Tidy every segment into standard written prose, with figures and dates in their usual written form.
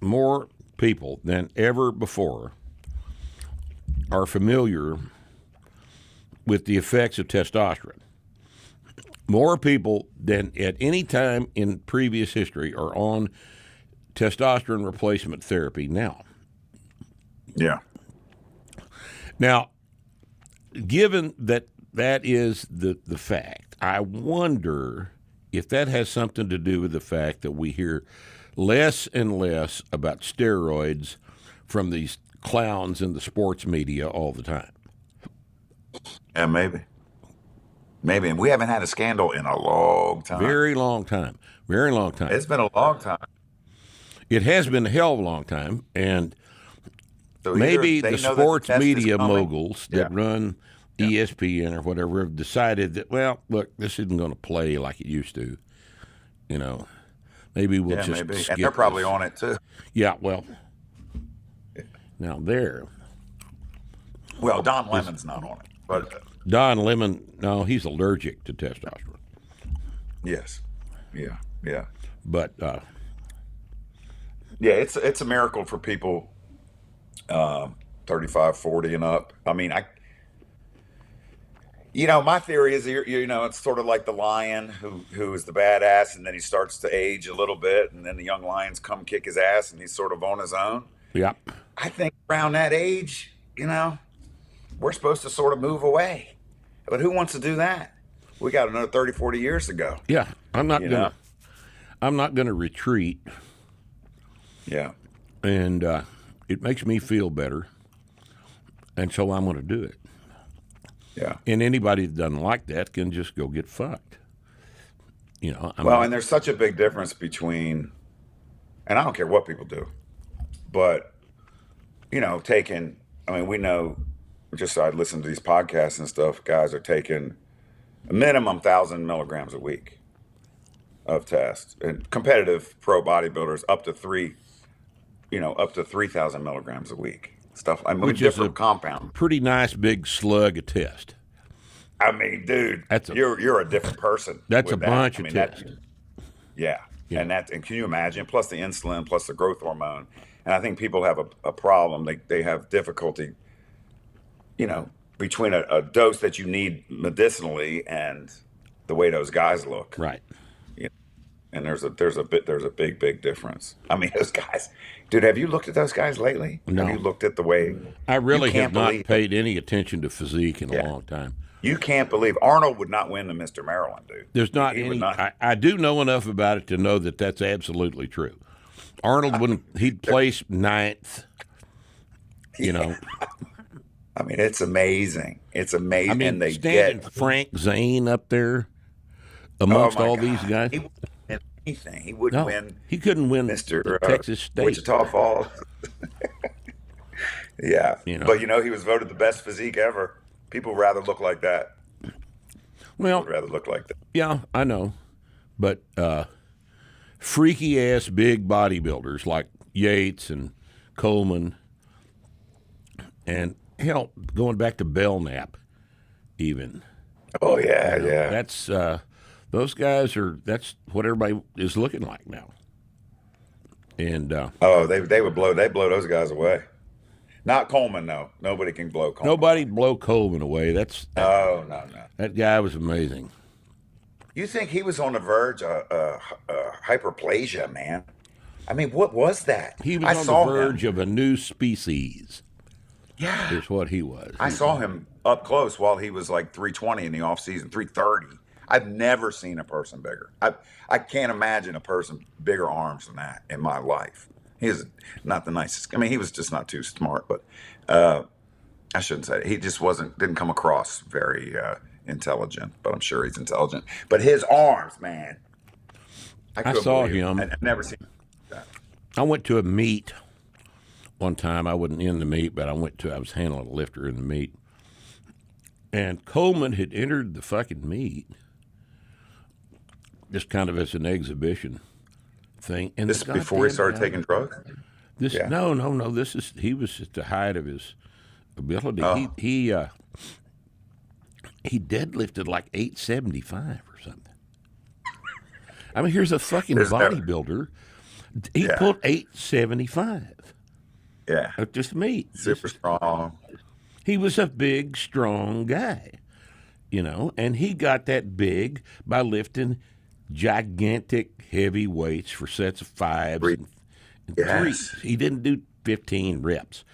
more people than ever before are familiar with the effects of testosterone. More people than at any time in previous history are on testosterone replacement therapy now. Yeah. Now, given that that is the fact, I wonder if that has something to do with the fact that we hear less and less about steroids from these clowns in the sports media all the time. Yeah, maybe. Maybe. And we haven't had a scandal in a long time. Very long time. Very long time. It's been a long time. It has been a hell of a long time. And So maybe they the know that sports test is media coming. moguls that run ESPN or whatever have decided that, well, look, this isn't going to play like it used to. You know, maybe we'll just maybe. skip And they're probably this. on it too. Yeah, well, now there. Well, Don Lemon's not on it, but Don Lemon, no, he's allergic to testosterone. yes, yeah. But Yeah, it's a miracle for people 35, 40 and up. I mean, my theory is, it's sort of like the lion who is the badass, and then he starts to age a little bit, and then the young lions come kick his ass, and he's sort of on his own. yeah, I think around that age, we're supposed to sort of move away. But who wants to do that? We got another 30, 40 years to go. yeah. I'm not gonna retreat, Yeah. and it makes me feel better, and so I'm going to do it. Yeah. And anybody that doesn't like that can just go get fucked. And there's such a big difference between, and I don't care what people do, but, we know, just so I listen to these podcasts and stuff, guys are taking a minimum 1,000 milligrams a week of test, and competitive pro bodybuilders up to 3,000 milligrams a week. Stuff, Which is different compound. pretty nice big slug of test. I mean, dude, you're a different person. That's with a bunch of test. Yeah. Yeah. And can you imagine? Plus the insulin, plus the growth hormone. And I think people have a problem. They have difficulty, between a dose that you need medicinally and the way those guys look. Right. And there's a big difference. I mean, those guys, dude, have you looked at those guys lately? No. Have you looked at the way? I really You have can't not believe- paid any attention to physique in a long time. You can't believe Arnold would not win the Mr. Maryland, dude. There's not He would any. not. I do know enough about it to know that that's absolutely true. Arnold wouldn't. He'd place ninth. I mean, it's amazing. It's amazing. I mean, and they standing get Frank Zayn up there amongst my all God. these guys. He wouldn't win anything. He wouldn't No, win he couldn't win Mr. Texas State. Wichita Falls. Yeah. But he was voted the best physique ever. People would rather look like that. Well, Would rather look like that. yeah, I know, but freaky ass big bodybuilders like Yates and Coleman, and hell, going back to Belknap, even. Oh yeah, yeah. That's those guys are. That's what everybody is looking like now. And They blow those guys away. Not Coleman, no. Nobody can blow Coleman. nobody blow Coleman away. No. No. That guy was amazing. You think he was on the verge of hyperplasia, man? I mean, what was that? He was I on saw the verge him. of a new species. Yeah. Is what he was. I saw him up close while he was like 320 in the off season, 330. I've never seen a person bigger. I can't imagine a person bigger arms than that in my life. He is not the nicest. I mean, he was just not too smart, but I shouldn't say it. He just didn't come across very intelligent, but I'm sure he's intelligent. But his arms, man. I saw him. I've never seen that. I went to a meet one time. I wasn't in the meet, but I was handling a lifter in the meet. And Coleman had entered the fucking meet just kind of as an exhibition thing. And This is before he started taking drugs? Yeah. No. He was at the height of his ability. Oh. He deadlifted like 875 or something. I mean, here's a fucking bodybuilder He Yeah. pulled 875 Yeah. of just meat. Super strong. He was a big, strong guy, and he got that big by lifting gigantic, heavy weights for sets of fives Three. and threes. Yes. He didn't do 15 reps.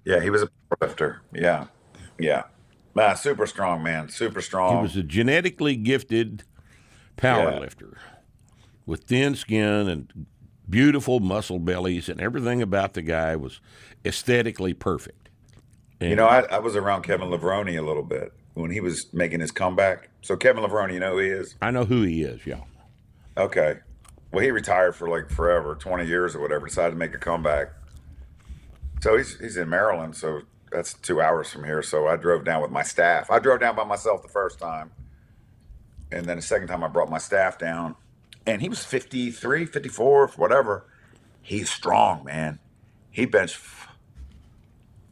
Yeah, he was a lifter. Yeah. Yeah. Super strong, man. Super He strong. was a genetically gifted power Yeah. lifter with thin skin and beautiful muscle bellies, and everything about the guy was aesthetically perfect. And I was around Kevin Levrone a little bit when he was making his comeback. So Kevin Levrone, you know who he is? I know who he is, yeah. Okay. Well, he retired for like forever, 20 years or whatever, decided to make a comeback. So he's in Maryland, so that's 2 hours from here. So I drove down with my staff. I drove down by myself the first time. And then the second time I brought my staff down. And he was 53, 54, whatever. He's strong, man. He benched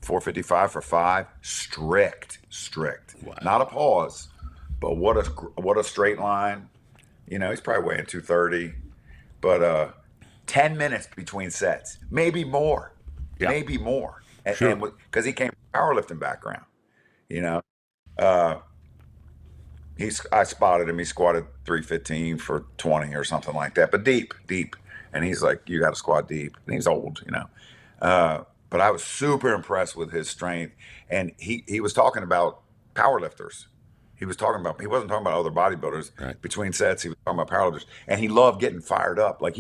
455 for 5. Strict. Wow. Not a pause, but what a straight line. He's probably weighing 230. But 10 minutes between sets. Maybe more. Yeah. Maybe more. And Sure. because he came from powerlifting background. Uh, I spotted him. He squatted 315 for 20 or something like that, but deep. And he's like, you got to squat deep. And he's old, But I was super impressed with his strength. And he was talking about powerlifters. He wasn't talking about other bodybuilders. Right. Between sets, he was talking about powerlifters. And he loved getting fired up. Like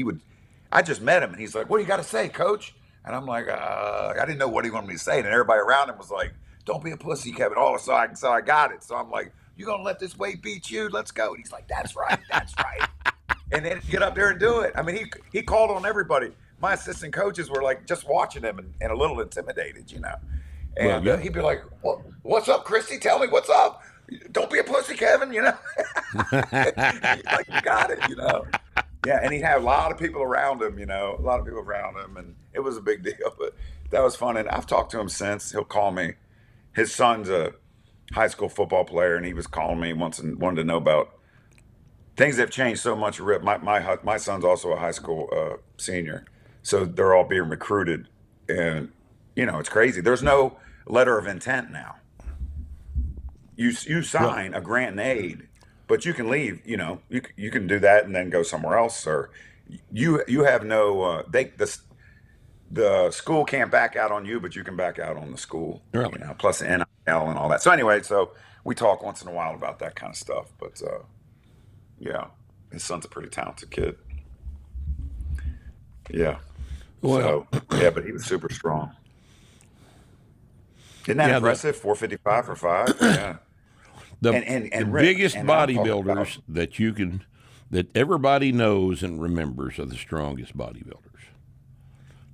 I just met him and he's like, what do you got to say, coach? And I'm like, I didn't know what he wanted me to say. And everybody around him was like, don't be a pussy, Kevin. Oh, so I got it. So I'm like, you gonna let this weight beat you? Let's go. And he's like, that's right. And then get up there and do it. I mean, he called on everybody. My assistant coaches were like just watching him and a little intimidated, And Well, yeah. he'd be like, what's up, Christy? Tell me what's up. Don't be a pussy, Kevin, He's like, you got it, Yeah, and he'd have a lot of people around him, and it was a big deal. But that was fun. And I've talked to him since. He'll call me. His son's a high school football player, and he was calling me once and wanted to know about things that have changed so much. Rip, my son's also a high school senior, so they're all being recruited, and it's crazy. There's no letter of intent now. You sign a grant and aid, but you can leave. You can do that and then go somewhere else, or you have no. The school can't back out on you, but you can back out on the school. Really? Plus the NIL and all that. So anyway, we talk once in a while about that kind of stuff. But yeah, his son's a pretty talented kid. Yeah. Well, yeah, but he was super strong. Isn't that impressive? 455 for 5. Yeah. The Rick, biggest and I'm talking bodybuilders that everybody knows and remembers are the strongest bodybuilders.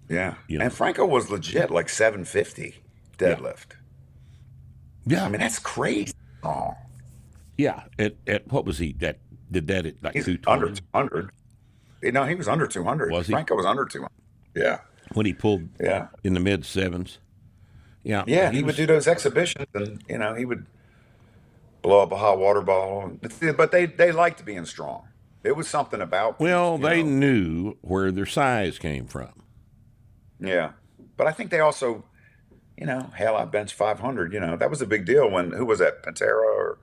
Yeah. And Franco was legit, like 750 deadlift. Yeah. I mean, that's crazy strong. Yeah. At what was he? Did that at like He's 220? under 200. No, he was under 200. Was he? Franco was under 200. Yeah. When he pulled in the mid sevens. Yeah. Yeah, he would do those exhibitions, and he would blow up a hot water bottle. But they liked being strong. It was something about. Well, they knew where their size came from. Yeah, but I think they also, hell, I benched 500. That was a big deal when who was that, Pantera or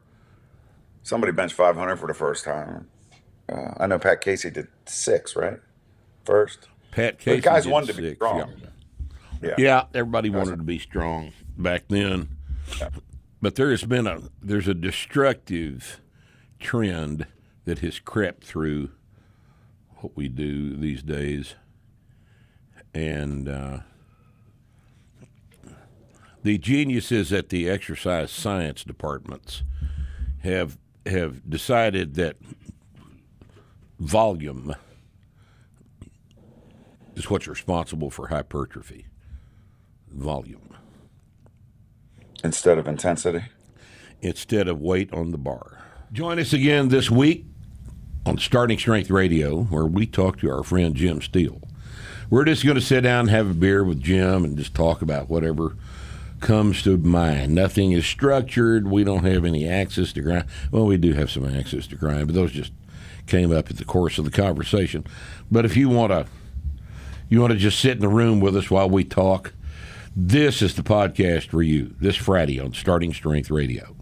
somebody benched 500 for the first time. I know Pat Casey did 6, right? First. Pat Casey. The guys did wanted to be 6, strong. Yeah, everybody wanted to be strong back then. Yeah. But there's a destructive trend that has crept through what we do these days. And the geniuses at the exercise science departments have decided that volume is what's responsible for hypertrophy. Volume. Instead of intensity? Instead of weight on the bar. Join us again this week on Starting Strength Radio, where we talk to our friend Jim Steele. We're just going to sit down and have a beer with Jim and just talk about whatever comes to mind. Nothing is structured. We don't have any access to grind. Well, we do have some access to grind, but those just came up at the course of the conversation. But if you want to just sit in the room with us while we talk, this is the podcast for you this Friday on Starting Strength Radio.